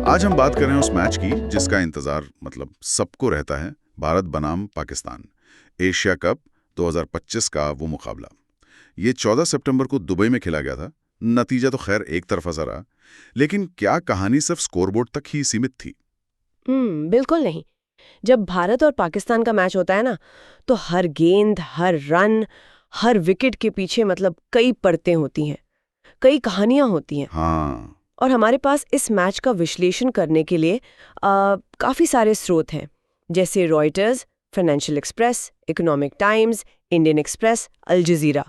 आज हम बात कर रहे हैं उस मैच की जिसका इंतजार सबको रहता है, भारत बनाम पाकिस्तान, एशिया कप 2025 का वो मुकाबला। ये 14 सितंबर को दुबई में खेला गया था। नतीजा तो खैर एक तरफा सा रहा, लेकिन क्या कहानी सिर्फ स्कोरबोर्ड तक ही सीमित थी? बिल्कुल नहीं। जब भारत और पाकिस्तान का मैच होता है ना, तो हर गेंद, हर रन, हर विकेट के पीछे कई परतें होती हैं, कई कहानियां होती हैं। हाँ, और हमारे पास इस मैच का विश्लेषण करने के लिए काफी सारे स्रोत हैं, जैसे Reuters, Financial Express, Economic Times, Indian Express, Al Jazeera.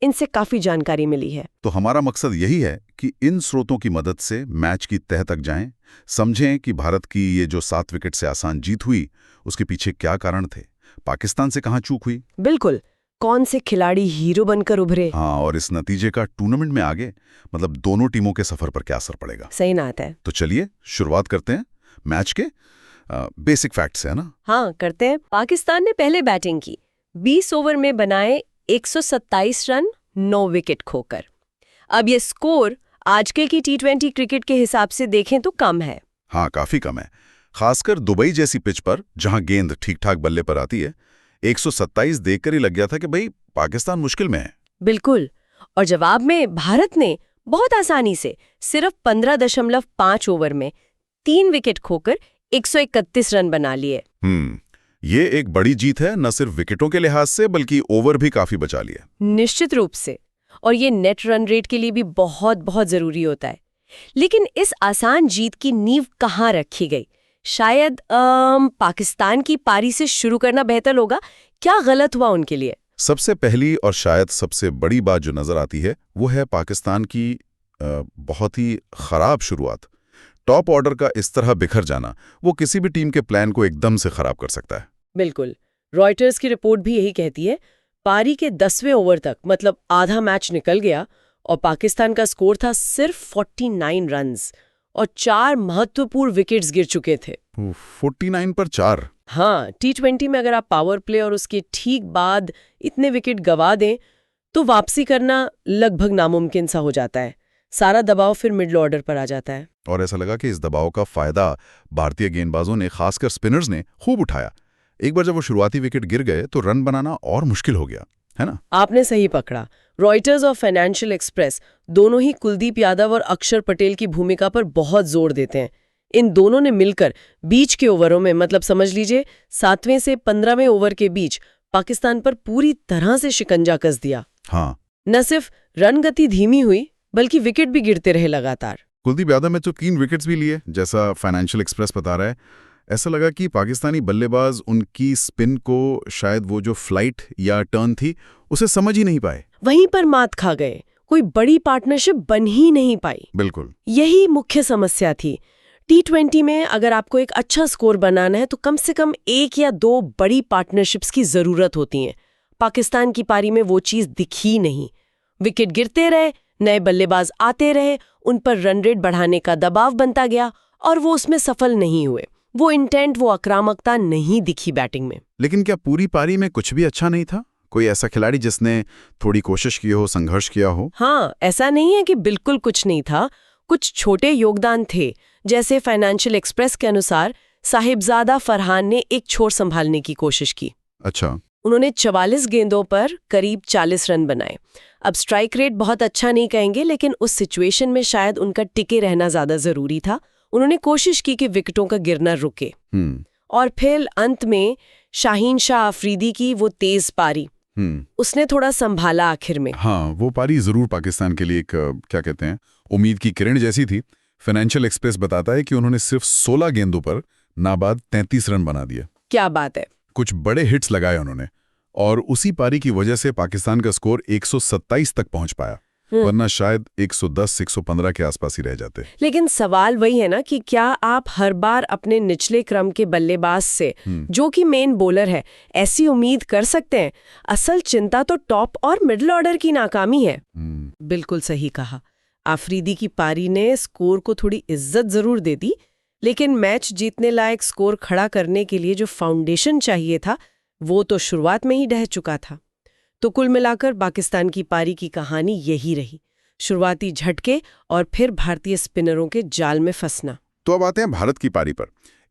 इनसे काफी जानकारी मिली है। तो हमारा मकसद यही है कि इन स्रोतों की मदद से मैच की तह तक जाएं, समझें कि भारत की ये जो 7 विकेट से आसान जीत हुई, उसके पीछे क्या कारण थे, पाकिस्तान से कहाँ चूक हुई। बिल्कुल, कौन से खिलाड़ी हीरो बनकर उभरे। हाँ, और इस नतीजे का टूर्नामेंट में आगे दोनों टीमों के सफर पर क्या असर पड़ेगा। सही नात है। तो चलिए शुरुआत करते हैं मैच के बेसिक फैक्ट्स है ना। हाँ, करते हैं। पाकिस्तान ने पहले बैटिंग की, 20 ओवर में बनाए 127 रन, 9 विकेट खोकर। अब ये स्कोर आजकल की T20 क्रिकेट के हिसाब से देखें तो कम है। हाँ, काफी कम है, खासकर दुबई जैसी पिच पर जहां गेंद ठीक ठाक बल्ले पर आती है। 127 देखकर ही लग गया था कि भाई पाकिस्तान मुश्किल में है। बिल्कुल। और जवाब में भारत ने बहुत आसानी से सिर्फ 15.5 ओवर में 3 विकेट खोकर 131 रन बना लिए। ये एक बड़ी जीत है, न सिर्फ विकेटों के लिहाज से बल्कि ओवर भी काफी बचा लिए। निश्चित रूप से। और ये नेट रन रेट के लिए भी बहुत बहुत जरूरी होता है। लेकिन इस आसान जीत की नींव कहाँ रखी गई? शायद पाकिस्तान की पारी से शुरू करना बेहतर होगा। क्या गलत हुआ उनके लिए? सबसे पहली और शायद सबसे बड़ी बात जो नजर आती है वो है पाकिस्तान की बहुत ही खराब शुरुआत। टॉप ऑर्डर का इस तरह बिखर जाना वो किसी भी टीम के प्लान को एकदम से खराब कर सकता है। बिल्कुल। रॉयटर्स की रिपोर्ट भी यही कहती है। पारी के 10वें ओवर तक आधा मैच निकल गया और पाकिस्तान का स्कोर था सिर्फ 49 रन्स और 4 महत्वपूर्ण विकेट्स गिर चुके थे। 49 पर 4। हाँ, T20 में अगर आप पावर प्ले और उसके ठीक बाद इतने विकेट गवा दें तो वापसी करना लगभग नामुमकिन सा हो जाता है। सारा दबाव फिर मिडिल ऑर्डर पर आ जाता है। और ऐसा लगा कि इस दबाव का फायदा भारतीय गेंदबाजों ने, खासकर स्पिनर्स ने खूब उठाया। एक बार जब वो शुरुआती विकेट गिर गए तो रन बनाना और मुश्किल हो गया, है ना? आपने सही पकड़ा। रॉयटर्स और फाइनेंशियल एक्सप्रेस दोनों ही कुलदीप यादव और अक्षर पटेल की भूमिका पर बहुत जोर देते हैं। इन दोनों ने मिलकर बीच के ओवरों में समझ लीजिए 7वें से 15वें ओवर के बीच पाकिस्तान पर पूरी तरह से शिकंजा कस दिया। हाँ, न सिर्फ रन गति धीमी हुई बल्कि विकेट भी गिरते रहे लगातार। कुलदीप यादव में तो 3 विकेट्स भी लिए, जैसा फाइनेंशियल एक्सप्रेस बता रहा है। ऐसा लगा कि पाकिस्तानी बल्लेबाज उनकी स्पिन को, शायद वो जो फ्लाइट या टर्न थी, उसे समझ ही नहीं पाए। वहीं पर मात खा गए। कोई बड़ी पार्टनरशिप बन ही नहीं पाई। बिल्कुल, यही मुख्य समस्या थी। T20 में अगर आपको एक अच्छा स्कोर बनाना है तो कम से कम 1 या 2 बड़ी पार्टनरशिप्स की जरूरत होती है। पाकिस्तान की पारी में वो चीज दिखी नहीं। विकेट गिरते रहे, नए बल्लेबाज आते रहे, उन पर रन रेट बढ़ाने का दबाव बनता गया और वो उसमें सफल नहीं हुए। वो इंटेंट, वो आक्रामकता नहीं दिखी बैटिंग में। लेकिन क्या पूरी पारी में कुछ भी अच्छा नहीं था? कोई ऐसा खिलाड़ी जिसने थोड़ी कोशिश की हो, संघर्ष किया हो? हाँ, ऐसा नहीं है कि बिल्कुल कुछ नहीं था। कुछ छोटे योगदान थे। जैसे फाइनेंशियल एक्सप्रेस के अनुसार साहिबजादा फरहान ने एक छोर संभालने की कोशिश की। अच्छा। उन्होंने 44 गेंदों पर करीब 40 रन बनाए। अब स्ट्राइक रेट बहुत अच्छा नहीं कहेंगे, लेकिन उस सिचुएशन में शायद उनका टिके रहना ज्यादा जरूरी था। उन्होंने कोशिश की कि विकेटों का गिरना रुके। और फिर अंत में शाहीन शाह अफरीदी की वो तेज पारी, उसने थोड़ा संभाला आखिर में। हाँ, वो पारी जरूर पाकिस्तान के लिए एक क्या कहते हैं, उम्मीद की किरण जैसी थी। फाइनेंशियल एक्सप्रेस बताता है कि उन्होंने सिर्फ 16 गेंदों पर नाबाद 33 रन बना दिए। क्या बात है। कुछ बड़े हिट्स लगाए उन्होंने, और उसी पारी की वजह से पाकिस्तान का स्कोर 127 तक पहुंच पाया, वरना शायद 110-115 के आसपास ही रह जाते। लेकिन सवाल वही है ना कि क्या आप हर बार अपने निचले क्रम के बल्लेबाज से, जो कि मेन बॉलर है, ऐसी उम्मीद कर सकते हैं? असल चिंता तो टॉप और मिडिल ऑर्डर की नाकामी है। बिल्कुल सही कहा। आफरीदी की पारी ने स्कोर को थोड़ी इज्जत जरूर दे दी, लेकिन मैच जीतने लायक स्कोर खड़ा करने के लिए जो फाउंडेशन चाहिए था वो तो शुरुआत में ही ढह चुका था। तो कुल मिलाकर पाकिस्तान की पारी की कहानी यही रही। शुरुआती झटके और फिर भारतीय स्पिनरों के जाल में फंसना। तो अब आते हैं भारत की पारी पर।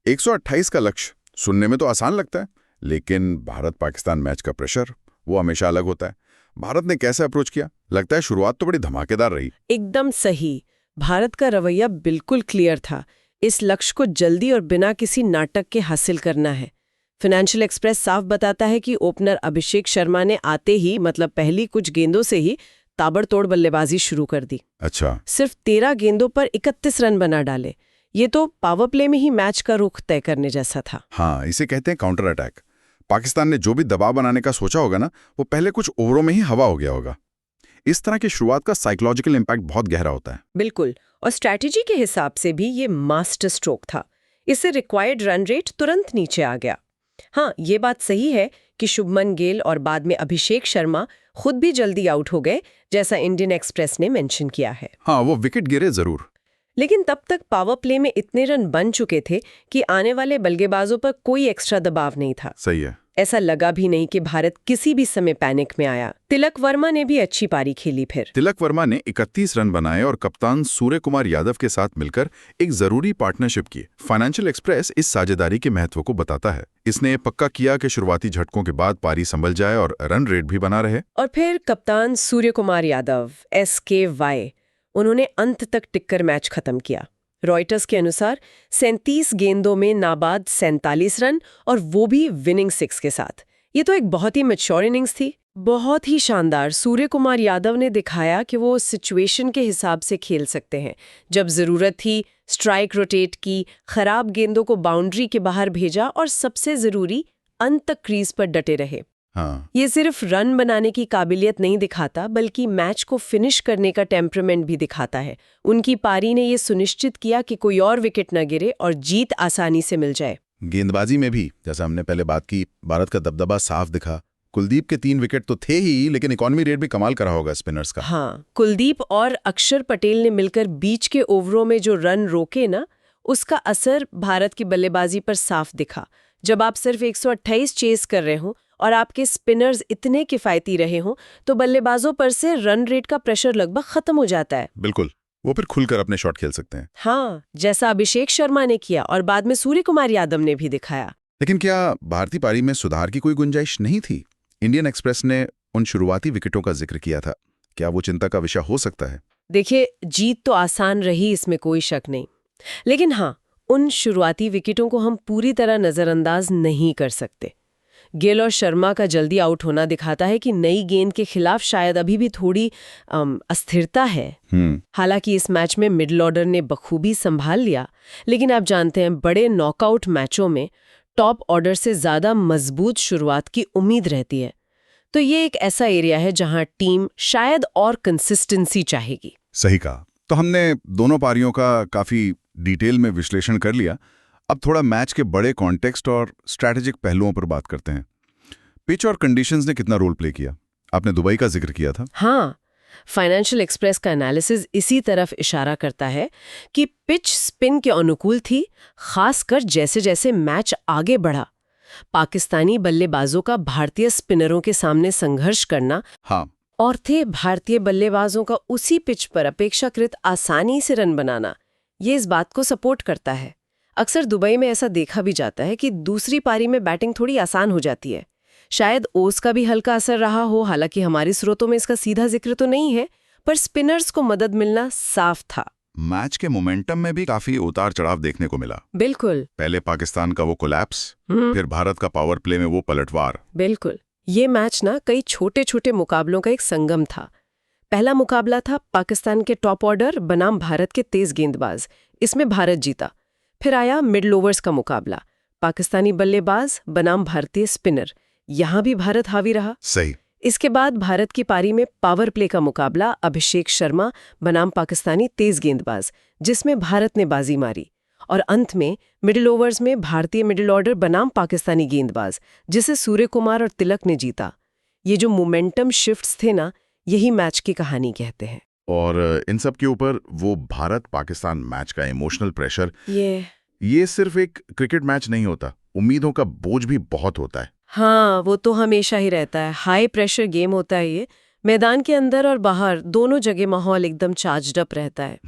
128 का लक्ष्य सुनने में तो आसान लगता है, लेकिन भारत पाकिस्तान मैच का प्रेशर वो हमेशा अलग होता है। भारत ने कैसे अप्रोच किया? लगता है शुरुआत तो बड़ी धमाकेदार रही। एकदम सही। भारत का रवैया बिल्कुल क्लियर था। इस लक्ष्य को जल्दी और बिना किसी नाटक के हासिल करना है। फाइनेंशियल एक्सप्रेस साफ बताता है कि ओपनर अभिषेक शर्मा ने आते ही मतलब पहली कुछ गेंदों से ही ताबड़तोड़ बल्लेबाजी शुरू कर दी। अच्छा। सिर्फ 13 गेंदों पर 31 रन बना डाले। ये तो पावर प्ले में ही मैच का रुख तय करने जैसा था। हाँ, इसे कहते हैं काउंटर अटैक। पाकिस्तान ने जो भी दबाव बनाने का सोचा होगा ना, वो पहले कुछ ओवरों में ही हवा हो गया होगा। इस तरह की शुरुआत का साइकोलॉजिकल इम्पैक्ट बहुत गहरा होता है। बिल्कुल, और स्ट्रैटेजी के हिसाब से भी ये मास्टर स्ट्रोक था। इससे रिक्वायर्ड रन रेट तुरंत नीचे आ गया। हाँ, ये बात सही है कि शुभमन गिल और बाद में अभिषेक शर्मा खुद भी जल्दी आउट हो गए, जैसा इंडियन एक्सप्रेस ने मेंशन किया है। हाँ, वो विकेट गिरे जरूर, लेकिन तब तक पावर प्ले में इतने रन बन चुके थे कि आने वाले बल्लेबाजों पर कोई एक्स्ट्रा दबाव नहीं था। सही है। ऐसा लगा भी नहीं कि भारत किसी भी समय पैनिक में आया। तिलक वर्मा ने भी अच्छी पारी खेली। फिर तिलक वर्मा ने 31 रन बनाए और कप्तान सूर्य कुमार यादव के साथ मिलकर एक जरूरी पार्टनरशिप की। फाइनेंशियल एक्सप्रेस इस साझेदारी के महत्व को बताता है। इसने पक्का किया कि शुरुआती झटकों के बाद पारी संभल जाए और रन रेट भी बना रहे। और फिर कप्तान सूर्य कुमार यादव SKY, उन्होंने अंत तक टिककर मैच खत्म किया। रॉयटर्स के अनुसार 37 गेंदों में नाबाद 47 रन, और वो भी विनिंग 6 के साथ। ये तो एक बहुत ही मैच्योर इनिंग्स थी, बहुत ही शानदार। सूर्य कुमार यादव ने दिखाया कि वो सिचुएशन के हिसाब से खेल सकते हैं। जब जरूरत थी स्ट्राइक रोटेट की, खराब गेंदों को बाउंड्री के बाहर भेजा, और सबसे जरूरी अंत तक क्रीज पर डटे रहे। हाँ। ये सिर्फ रन बनाने की काबिलियत नहीं दिखाता, बल्कि मैच को फिनिश करने का टेम्परामेंट भी दिखाता है। उनकी पारी ने ये सुनिश्चित किया कि कोई और विकेट न गिरे और जीत आसानी से मिल जाए। गेंदबाजी में भी, जैसा हमने पहले बात की, भारत का दबदबा साफ दिखा। कुलदीप के 3 विकेट तो थे ही, लेकिन इकॉनमी रेट भी कमाल करा होगा स्पिनर्स का। हाँ, कुलदीप और अक्षर पटेल ने मिलकर बीच के ओवरों में जो रन रोके ना, उसका असर भारत की बल्लेबाजी पर साफ दिखा। जब आप सिर्फ 128 चेस कर रहे हो और आपके स्पिनर्स इतने किफायती रहे हों, तो बल्लेबाजों पर से रन रेट का प्रेशर लगभग खत्म हो जाता है। बिल्कुल, वो फिर खुलकर अपने शॉट खेल सकते हैं। हाँ, जैसा अभिषेक शर्मा ने किया और बाद में सूर्य कुमार यादव ने भी दिखाया। लेकिन क्या भारतीय पारी में सुधार की कोई गुंजाइश नहीं थी? इंडियन एक्सप्रेस ने उन शुरुआती विकेटों का जिक्र किया था। क्या वो चिंता का विषय हो सकता है? देखिए, जीत तो आसान रही, इसमें कोई शक नहीं, लेकिन हाँ, उन शुरुआती विकेटों को हम पूरी तरह नजरअंदाज नहीं कर सकते। गिल और शर्मा का जल्दी आउट होना दिखाता है कि नई गेंद के खिलाफ शायद अभी भी थोड़ी अस्थिरता है। हालांकि इस मैच में मिडिल ऑर्डर ने बखूबी संभाल लिया, लेकिन आप जानते हैं, बड़े नॉकआउट मैचों में टॉप ऑर्डर से ज्यादा मजबूत शुरुआत की उम्मीद रहती है। तो ये एक ऐसा एरिया है जहां टीम शायद और कंसिस्टेंसी चाहेगी। सही कहा। तो हमने दोनों पारियों का काफी डिटेल में विश्लेषण कर लिया। अब थोड़ा मैच के बड़े कॉन्टेक्स्ट और स्ट्रैटेजिक पहलुओं पर बात करते हैं। पिच और कंडीशंस ने कितना रोल प्ले किया? आपने दुबई का जिक्र किया था। हाँ, फाइनेंशियल एक्सप्रेस का एनालिसिस इसी तरफ इशारा करता है कि पिच स्पिन के अनुकूल थी, खासकर जैसे जैसे मैच आगे बढ़ा। पाकिस्तानी बल्लेबाजों का भारतीय स्पिनरों के सामने संघर्ष करना, हाँ, और थे भारतीय बल्लेबाजों का उसी पिच पर अपेक्षाकृत आसानी से रन बनाना, ये इस बात को सपोर्ट करता है। अक्सर दुबई में ऐसा देखा भी जाता है कि दूसरी पारी में बैटिंग थोड़ी आसान हो जाती है। शायद ओस का भी हल्का असर रहा हो, हालांकि हमारी स्रोतों में इसका सीधा जिक्र तो नहीं है, पर स्पिनर्स को मदद मिलना साफ था। मैच के मोमेंटम में भी काफी उतार चढ़ाव देखने को मिला। बिल्कुल। पहले पाकिस्तान का वो कोलैप्स, फिर भारत का पावर प्ले में वो पलटवार। बिल्कुल, ये मैच ना कई छोटे छोटे मुकाबलों का एक संगम था। पहला मुकाबला था पाकिस्तान के टॉप ऑर्डर बनाम भारत के तेज गेंदबाज, इसमें भारत जीता। फिर आया मिडल ओवर्स का मुकाबला, पाकिस्तानी बल्लेबाज बनाम भारतीय स्पिनर, यहां भी भारत हावी रहा। सही। इसके बाद भारत की पारी में पावर प्ले का मुकाबला, अभिषेक शर्मा बनाम पाकिस्तानी तेज गेंदबाज, जिसमें भारत ने बाजी मारी। और अंत में मिडिल ओवर्स में भारतीय मिडिल ऑर्डर बनाम पाकिस्तानी गेंदबाज, जिसे सूर्य कुमार और तिलक ने जीता। ये जो मोमेंटम शिफ्ट्स थे ना, यही मैच की कहानी कहते हैं। और इन सब के ऊपर वो भारत पाकिस्तान मैच का इमोशनल प्रेशर, ये सिर्फ एक क्रिकेट मैच नहीं होता, उम्मीदों का बोझ भी बहुत होता है। हाँ, वो तो हमेशा ही रहता है। हाई प्रेशर गेम होता है ये। मैदान के अंदर और बाहर दोनों जगह माहौल एकदम चार्ज्ड अप रहता है।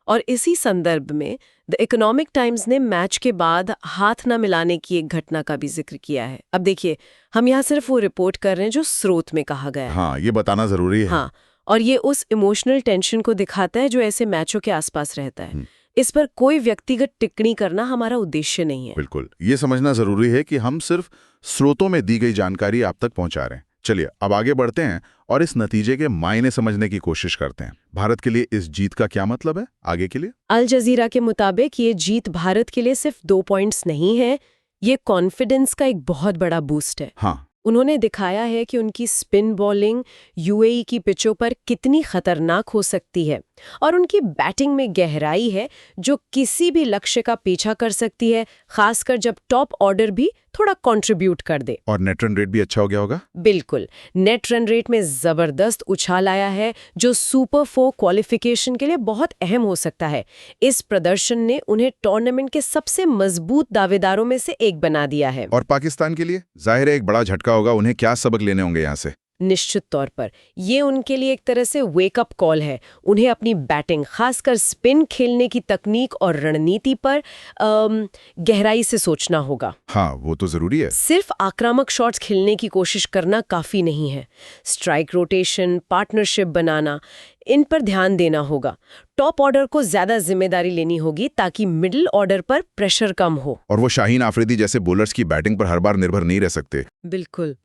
और इसी संदर्भ में द इकोनॉमिक टाइम्स ने मैच के बाद हाथ न मिलाने की एक घटना का भी जिक्र किया है। अब देखिए, हम यहाँ सिर्फ वो रिपोर्ट कर रहे हैं जो स्रोत में कहा गया है। हाँ, ये बताना जरूरी है। हाँ, और ये उस इमोशनल टेंशन को दिखाता है जो ऐसे मैचों के आसपास रहता है। इस पर कोई व्यक्तिगत टिप्पणी करना हमारा उद्देश्य नहीं है। बिल्कुल, ये समझना जरूरी है कि हम सिर्फ स्रोतों में दी गई जानकारी आप तक पहुंचा रहे हैं। चलिए अब आगे बढ़ते हैं और इस नतीजे के मायने समझने की कोशिश करते हैं। भारत के लिए इस जीत का क्या मतलब है आगे के लिए? अल जजीरा के मुताबिक ये जीत भारत के लिए सिर्फ 2 पॉइंट्स नहीं है, ये कॉन्फिडेंस का एक बहुत बड़ा बूस्ट है। हाँ, उन्होंने दिखाया है कि उनकी स्पिन बॉलिंग यूएई की पिचों पर कितनी खतरनाक हो सकती है और उनकी बैटिंग में गहराई है जो किसी भी लक्ष्य का पीछा कर सकती है, खासकर जब टॉप ऑर्डर भी थोड़ा कंट्रीब्यूट कर दे। और नेट रन रेट भी अच्छा हो गया होगा? बिल्कुल, नेट रन रेट में जबरदस्त उछाल आया है जो सुपर 4 क्वालिफिकेशन के लिए बहुत अहम हो सकता है। इस प्रदर्शन ने उन्हें टूर्नामेंट के सबसे मजबूत दावेदारों में से एक बना दिया है। और पाकिस्तान के लिए जाहिर है एक बड़ा झटका होगा। उन्हें क्या सबक लेने होंगे यहाँ से? निश्चित तौर पर ये उनके लिए एक तरह से वेकअप कॉल है। उन्हें अपनी बैटिंग, खासकर स्पिन खेलने की तकनीक और रणनीति पर गहराई से सोचना होगा। हाँ, वो तो जरूरी है। सिर्फ आक्रामक शॉट्स खेलने की कोशिश करना काफी नहीं है। स्ट्राइक रोटेशन, पार्टनरशिप बनाना, इन पर ध्यान देना होगा। टॉप ऑर्डर को ज्यादा जिम्मेदारी लेनी होगी ताकि मिडिल ऑर्डर पर प्रेशर कम हो। और वो शाहीन आफरीदी जैसे बॉलर्स की बैटिंग पर हर बार निर्भर नहीं रह सकते। बिल्कुल,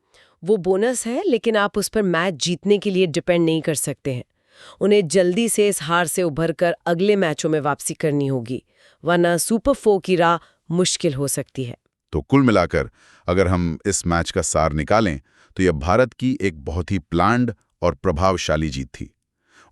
वो बोनस है, लेकिन आप उस पर मैच जीतने के लिए डिपेंड नहीं कर सकते हैं। उन्हें जल्दी से इस हार से उभरकर अगले मैचों में वापसी करनी होगी, वरना सुपर 4 की राह मुश्किल हो सकती है। तो कुल मिलाकर अगर हम इस मैच का सार निकालें तो यह भारत की एक बहुत ही प्लान्ड और प्रभावशाली जीत थी।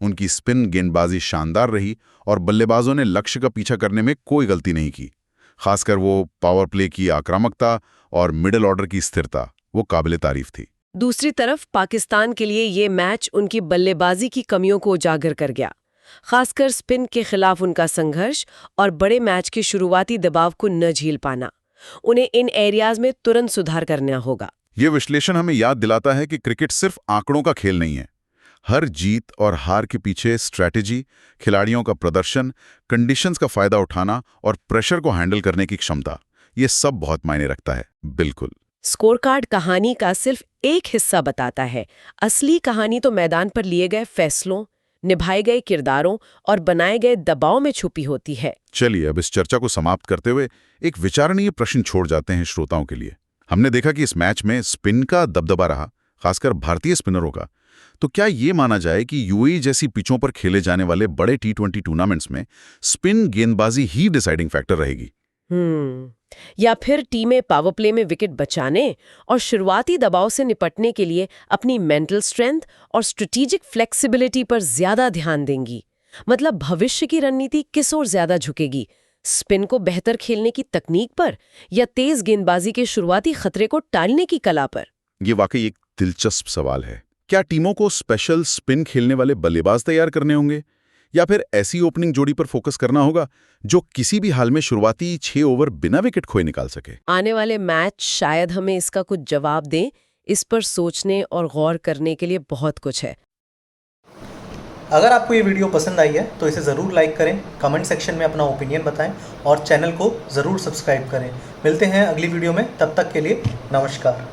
उनकी स्पिन गेंदबाजी शानदार रही और बल्लेबाजों ने लक्ष्य का पीछा करने में कोई गलती नहीं की। खासकर वो पावर प्ले की आक्रामकता और मिडिल ऑर्डर की स्थिरता, वो काबिले तारीफ थी। दूसरी तरफ पाकिस्तान के लिए ये मैच उनकी बल्लेबाजी की कमियों को उजागर कर गया, खासकर स्पिन के खिलाफ उनका संघर्ष और बड़े मैच के शुरुआती दबाव को न झेल पाना। उन्हें इन एरियाज में तुरंत सुधार करना होगा। ये विश्लेषण हमें याद दिलाता है कि क्रिकेट सिर्फ आंकड़ों का खेल नहीं है। हर जीत और हार के पीछे स्ट्रैटेजी, खिलाड़ियों का प्रदर्शन, कंडीशंस का फायदा उठाना और प्रेशर को हैंडल करने की क्षमता, ये सब बहुत मायने रखता है। बिल्कुल, स्कोर कार्ड कहानी का सिर्फ एक हिस्सा बताता है। असली कहानी तो मैदान पर लिए गए फैसलों, निभाए गए किरदारों और बनाए गए दबाव में छुपी होती है। चलिए अब इस चर्चा को समाप्त करते हुए एक विचारणीय प्रश्न छोड़ जाते हैं श्रोताओं के लिए। हमने देखा कि इस मैच में स्पिन का दबदबा रहा, खासकर भारतीय स्पिनरों का। तो क्या ये माना जाए कि यूएई जैसी पिचों पर खेले जाने वाले बड़े T20 टूर्नामेंट्स में स्पिन गेंदबाजी ही डिसाइडिंग फैक्टर रहेगी? या फिर टीमें पावर प्ले में विकेट बचाने और शुरुआती दबाव से निपटने के लिए अपनी मेंटल स्ट्रेंथ और स्ट्रेटेजिक फ्लेक्सिबिलिटी पर ज्यादा ध्यान देंगी? मतलब भविष्य की रणनीति किस ओर ज्यादा झुकेगी, स्पिन को बेहतर खेलने की तकनीक पर या तेज गेंदबाजी के शुरुआती खतरे को टालने की कला पर? ये वाकई एक दिलचस्प सवाल है। क्या टीमों को स्पेशल स्पिन खेलने वाले बल्लेबाज तैयार करने होंगे या फिर ऐसी ओपनिंग जोड़ी पर फोकस करना होगा जो किसी भी हाल में शुरुआती 6 ओवर बिना विकेट खोए निकाल सके? आने वाले मैच शायद हमें इसका कुछ जवाब दें। इस पर सोचने और गौर करने के लिए बहुत कुछ है। अगर आपको ये वीडियो पसंद आई है तो इसे ज़रूर लाइक करें, कमेंट सेक्शन में अपना ओपिनियन बताएं और चैनल को ज़रूर सब्सक्राइब करें। मिलते हैं अगली वीडियो में, तब तक के लिए नमस्कार।